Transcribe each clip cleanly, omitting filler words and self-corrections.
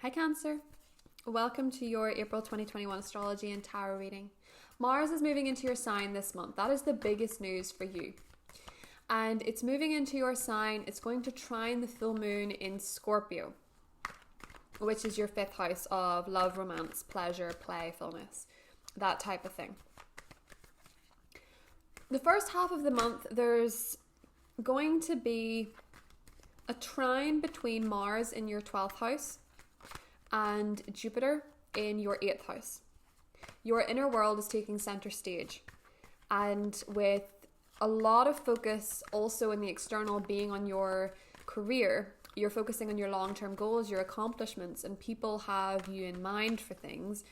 Hi Cancer, welcome to your April 2021 astrology and tarot reading. Mars is moving into your sign this month. That is the biggest news for you. And it's moving into your sign. It's going to trine the full moon in Scorpio, which is your fifth house of love, romance, pleasure, playfulness, that type of thing. The first half of the month, there's going to be a trine between Mars in your 12th house and Jupiter in your 8th house. Your inner world is taking center stage, and with a lot of focus also in the external being on your career, you're focusing on your long-term goals, your accomplishments, and people have you in mind for things.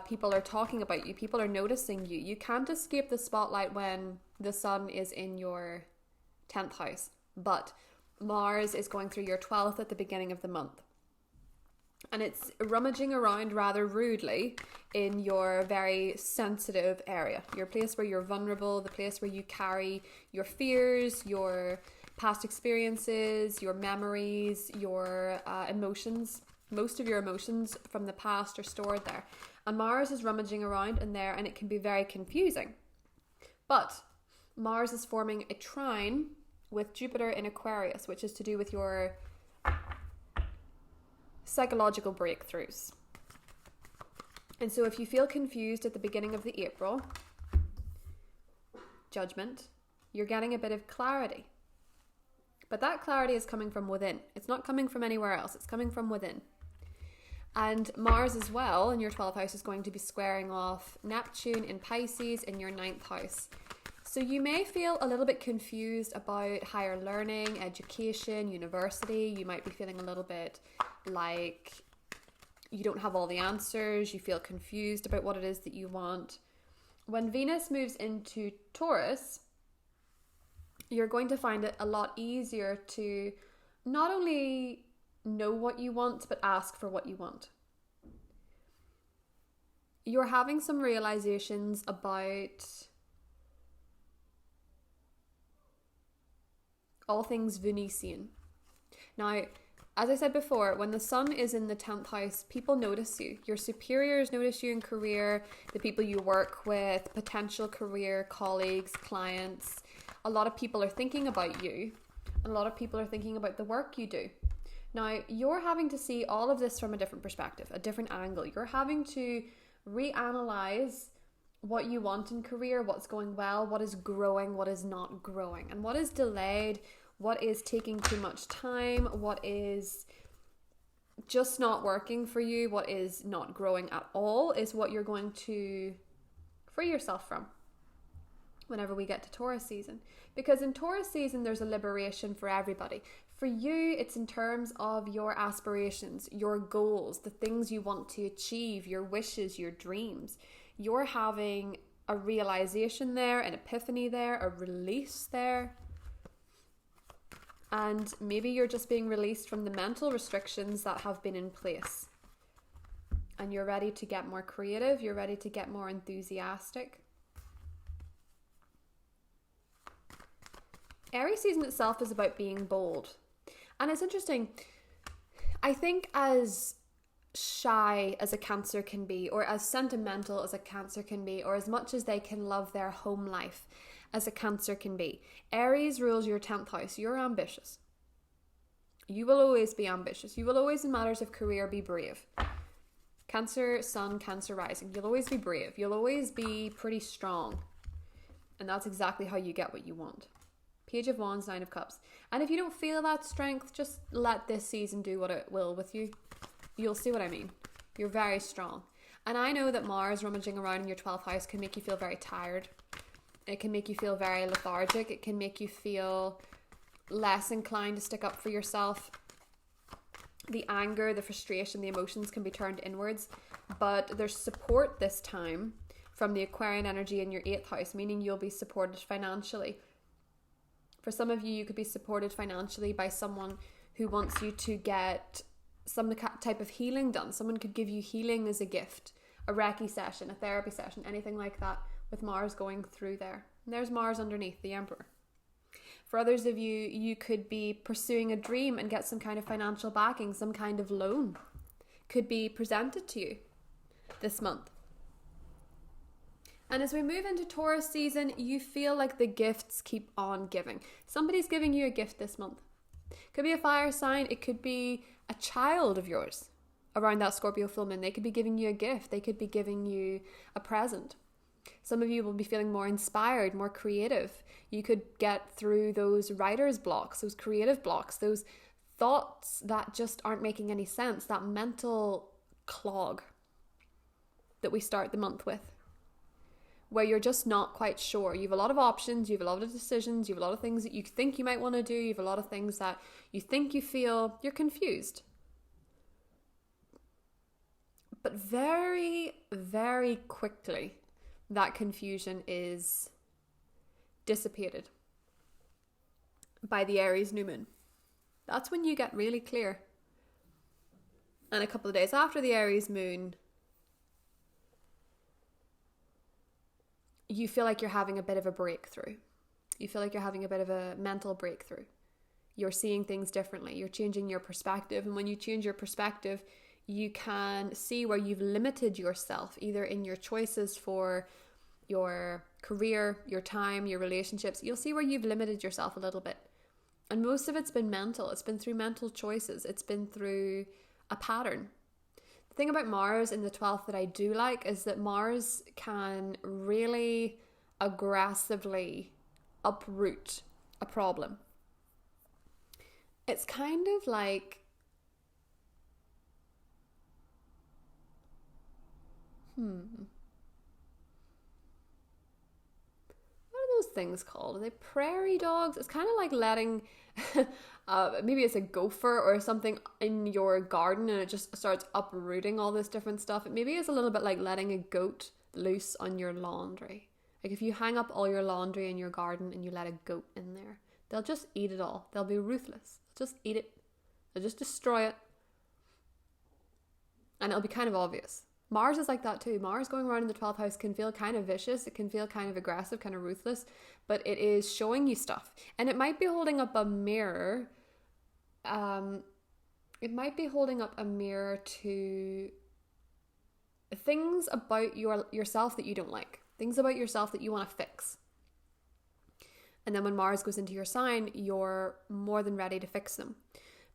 People are talking about you, people are noticing you. You can't escape the spotlight when the sun is in your 10th house, but Mars is going through your 12th at the beginning of the month. And it's rummaging around rather rudely in your very sensitive area, your place where you're vulnerable, the place where you carry your fears, your past experiences, your memories, your emotions. Most of your emotions from the past are stored there. And Mars is rummaging around in there, and it can be very confusing. But Mars is forming a trine with Jupiter in Aquarius, which is to do with your psychological breakthroughs. And so if you feel confused at the beginning of the April judgment, you're getting a bit of clarity. But that clarity is coming from within. It's not coming from anywhere else. It's coming from within. And Mars as well in your 12th house is going to be squaring off Neptune in Pisces in your 9th house. So you may feel a little bit confused about higher learning, education, university. You might be feeling a little bit like you don't have all the answers. You feel confused about what it is that you want. When Venus moves into Taurus, you're going to find it a lot easier to not only know what you want, but ask for what you want. You're having some realizations about all things Venusian. Now, as I said before, when the sun is in the 10th house, people notice you. Your superiors notice you in career, the people you work with, potential career colleagues, clients. A lot of people are thinking about you. A lot of people are thinking about the work you do. Now, you're having to see all of this from a different perspective, a different angle. You're having to reanalyze what you want in career, what's going well, what is growing, what is not growing, and what is delayed, what is taking too much time, what is just not working for you, what is not growing at all is what you're going to free yourself from whenever we get to Taurus season. Because in Taurus season, there's a liberation for everybody. For you, it's in terms of your aspirations, your goals, the things you want to achieve, your wishes, your dreams. You're having a realization there, an epiphany there, a release there. And maybe you're just being released from the mental restrictions that have been in place. And you're ready to get more creative, you're ready to get more enthusiastic. Aries season itself is about being bold. And it's interesting, I think as shy as a Cancer can be, or as sentimental as a Cancer can be, or as much as they can love their home life as a Cancer can be, Aries rules your 10th house. You're ambitious. You will always be ambitious. You will always, in matters of career, be brave. Cancer sun, Cancer rising. You'll always be brave. You'll always be pretty strong. And that's exactly how you get what you want. Page of Wands, Nine of Cups. And if you don't feel that strength, just let this season do what it will with you. You'll see what I mean. You're very strong. And I know that Mars rummaging around in your 12th house can make you feel very tired. It can make you feel very lethargic. It can make you feel less inclined to stick up for yourself. The anger, the frustration, the emotions can be turned inwards. But there's support this time from the Aquarian energy in your 8th house, meaning you'll be supported financially. For some of you, you could be supported financially by someone who wants you to get some type of healing done. Someone could give you healing as a gift, a Reiki session, a therapy session, anything like that, with Mars going through there. And there's Mars underneath, the Emperor. For others of you, you could be pursuing a dream and get some kind of financial backing, some kind of loan. could be presented to you this month. And as we move into Taurus season, you feel like the gifts keep on giving. Somebody's giving you a gift this month. Could be a fire sign. It could be a child of yours around that Scorpio full moon. They could be giving you a gift. They could be giving you a present. Some of you will be feeling more inspired, more creative. You could get through those writer's blocks, those creative blocks, those thoughts that just aren't making any sense, that mental clog that we start the month with, where you're just not quite sure. You have a lot of options, you have a lot of decisions, you have a lot of things that you think you might want to do, you have a lot of things that you think you feel, you're confused. But very, very quickly, that confusion is dissipated by the Aries new moon. That's when you get really clear. And a couple of days after the Aries moon, you feel like you're having a bit of a breakthrough. You feel like you're having a bit of a mental breakthrough. You're seeing things differently. You're changing your perspective. And when you change your perspective, you can see where you've limited yourself, either in your choices for your career, your time, your relationships. You'll see where you've limited yourself a little bit. And most of it's been mental. It's been through mental choices. It's been through a pattern. The thing about Mars in the 12th that I do like is that Mars can really aggressively uproot a problem. It's kind of like what are those things called? Are they prairie dogs? It's kind of like letting maybe it's a gopher or something in your garden and it just starts uprooting all this different stuff. It maybe is a little bit like letting a goat loose on your laundry. Like if you hang up all your laundry in your garden and you let a goat in there, they'll just eat it all. They'll be ruthless. They'll just eat it. They'll just destroy it. And it'll be kind of obvious. Mars is like that too. Mars going around in the 12th house can feel kind of vicious. It can feel kind of aggressive, kind of ruthless, but it is showing you stuff. And it might be holding up a mirror. It might be holding up a mirror to things about yourself that you don't like. Things about yourself that you want to fix. And then when Mars goes into your sign, you're more than ready to fix them.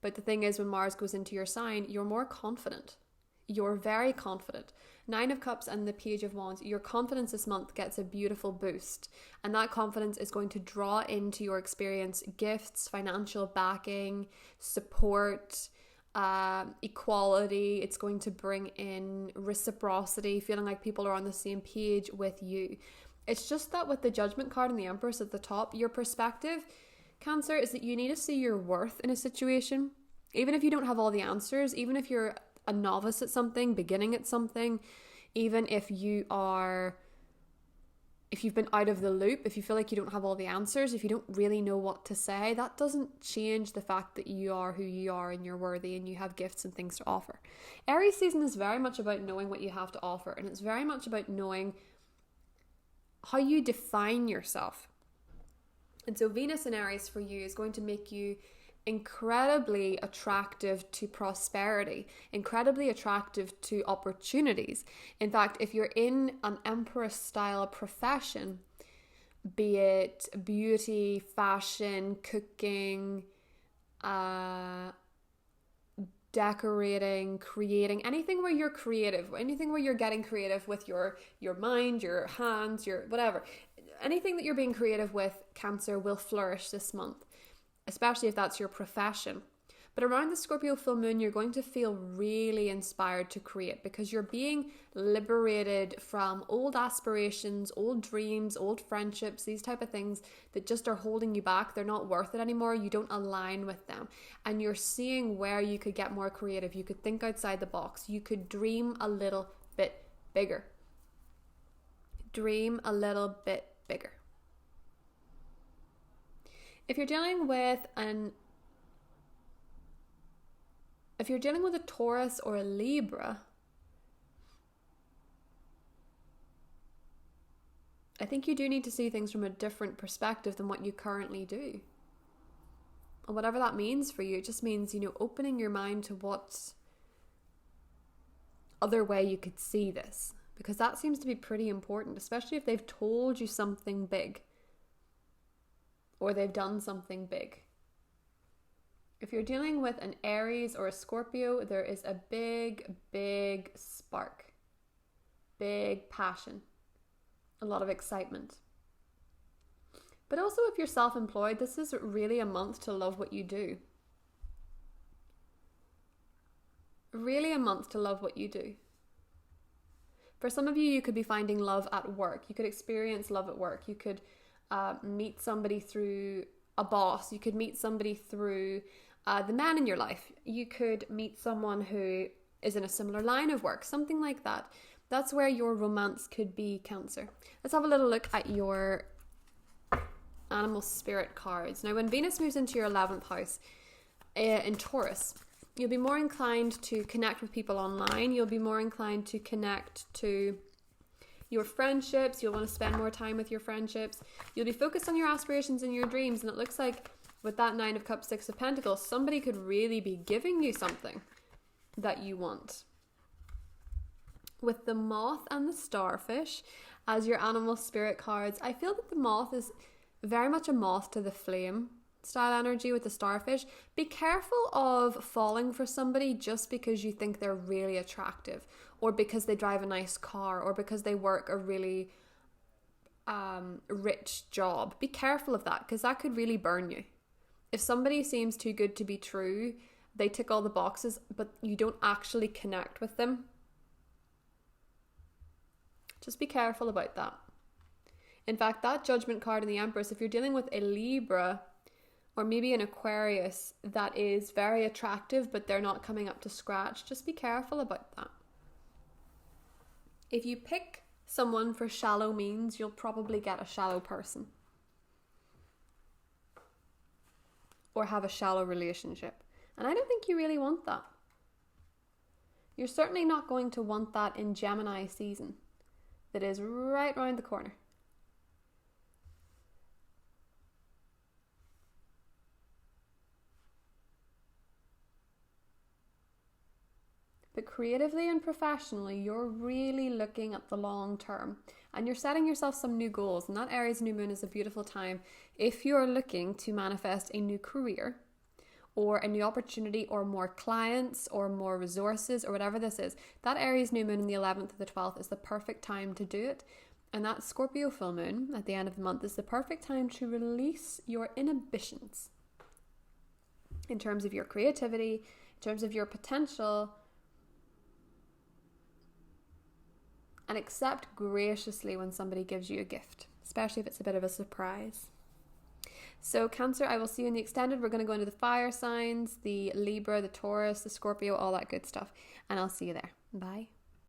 But the thing is, when Mars goes into your sign, you're more confident. You're very confident. 9 of Cups and the Page of Wands, your confidence this month gets a beautiful boost. And that confidence is going to draw into your experience gifts, financial backing, support, equality. It's going to bring in reciprocity, feeling like people are on the same page with you. It's just that with the Judgment card and the Empress at the top, your perspective, Cancer, is that you need to see your worth in a situation. Even if you don't have all the answers, even if you're a novice at something, beginning at something, even if you've been out of the loop, if you feel like you don't have all the answers, if you don't really know what to say, that doesn't change the fact that you are who you are and you're worthy and you have gifts and things to offer. Aries season is very much about knowing what you have to offer, and it's very much about knowing how you define yourself. And so Venus in Aries for you is going to make you incredibly attractive to prosperity, incredibly attractive to opportunities. In fact, if you're in an Empress style profession, be it beauty, fashion, cooking, decorating, creating, anything where you're creative, anything where you're getting creative with your mind, your hands, your whatever, anything that you're being creative with, Cancer, will flourish this month, especially if that's your profession. But around the Scorpio full moon, you're going to feel really inspired to create because you're being liberated from old aspirations, old dreams, old friendships, these type of things that just are holding you back. They're not worth it anymore. You don't align with them. And you're seeing where you could get more creative. You could think outside the box. You could dream a little bit bigger. Dream a little bit bigger. If you're dealing with a Taurus or a Libra, I think you do need to see things from a different perspective than what you currently do. And whatever that means for you, it just means, opening your mind to what other way you could see this, because that seems to be pretty important, especially if they've told you something big or they've done something big. If you're dealing with an Aries or a Scorpio, there is a big, big spark, big passion, a lot of excitement. But also if you're self-employed, this is really a month to love what you do. Really a month to love what you do. For some of you, you could be finding love at work. You could experience love at work. You could meet somebody through a boss. You could meet somebody through the man in your life. You could meet someone who is in a similar line of work, something like that. That's where your romance could be, Cancer. Let's have a little look at your animal spirit cards. Now, when Venus moves into your 11th house in Taurus, you'll be more inclined to connect with people online. You'll be more inclined to connect to your friendships. You'll want to spend more time with your friendships. You'll be focused on your aspirations and your dreams. And it looks like with that 9 of Cups, 6 of Pentacles, somebody could really be giving you something that you want. With the moth and the starfish as your animal spirit cards, I feel that the moth is very much a moth to the flame style energy with the starfish. Be careful of falling for somebody just because you think they're really attractive, or because they drive a nice car, or because they work a really rich job. Be careful of that, because that could really burn you. If somebody seems too good to be true, they tick all the boxes, but you don't actually connect with them, just be careful about that. In fact, that Judgment card in the Empress, if you're dealing with a Libra or maybe an Aquarius that is very attractive but they're not coming up to scratch, just be careful about that. If you pick someone for shallow means, you'll probably get a shallow person or have a shallow relationship. And I don't think you really want that. You're certainly not going to want that in Gemini season that is right around the corner. But creatively and professionally, you're really looking at the long term and you're setting yourself some new goals. And that Aries new moon is a beautiful time if you're looking to manifest a new career or a new opportunity or more clients or more resources or whatever this is. That Aries new moon in the 11th to the 12th is the perfect time to do it. And that Scorpio full moon at the end of the month is the perfect time to release your inhibitions in terms of your creativity, in terms of your potential, and accept graciously when somebody gives you a gift, especially if it's a bit of a surprise. So Cancer, I will see you in the extended. We're going to go into the fire signs, the Libra, the Taurus, the Scorpio, all that good stuff. And I'll see you there. Bye.